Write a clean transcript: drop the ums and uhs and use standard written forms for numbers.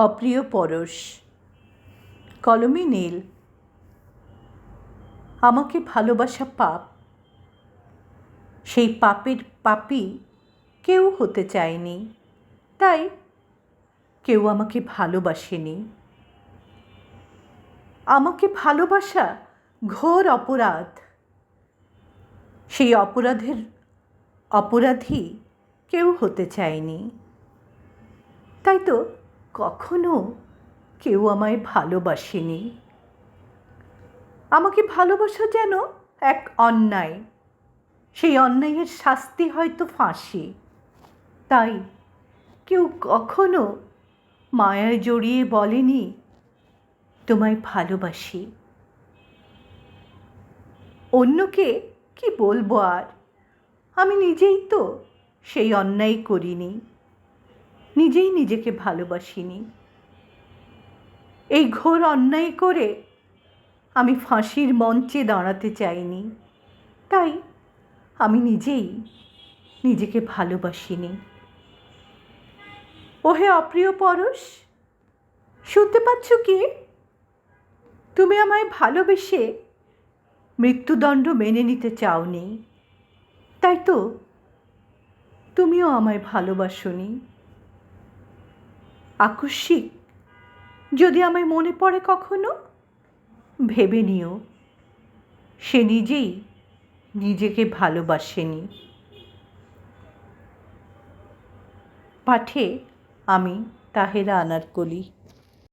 অপ্রিয় পরশ। কলমে নীল। আমাকে ভালোবাসা পাপ, সেই পাপের পাপী কেউ হতে চায়নি, তাই কেউ আমাকে ভালোবাসেনি। আমাকে ভালোবাসা ঘোর অপরাধ, সেই অপরাধের অপরাধী কেউ হতে চায়নি, তাই তো কখনো কেউ আমায় ভালোবাসেনি। আমাকে ভালোবাসা যেন এক অন্যায়, সেই অন্যায়ের শাস্তি হয়তো ফাঁসি, তাই কেউ কখনো মায়ায় জড়িয়ে বলেনি তোমায় ভালোবাসি। অন্যকে কি বলবো আর, আমি নিজেই তো সেই অন্যায় করিনি, নিজেই নিজেকে ভালোবাসিনি। এই ঘোর অন্যায় করে আমি ফাঁসির মঞ্চে দাঁড়াতে চাইনি, তাই আমি নিজেই নিজেকে ভালোবাসিনি। ওহে অপ্রিয় পরশ, শুনতে পাচ্ছ কি? তুমি আমায় ভালোবেসে মৃত্যুদণ্ড মেনে নিতে চাওনি, তাই তো তুমিও আমায় ভালোবাসোনি। আকস্মিক যদি আমায় মনে পড়ে কখনো, ভেবে নিও সে নিজেই নিজেকে ভালোবাসেনি। পাঠে আমি তাহেরা আনারকলি।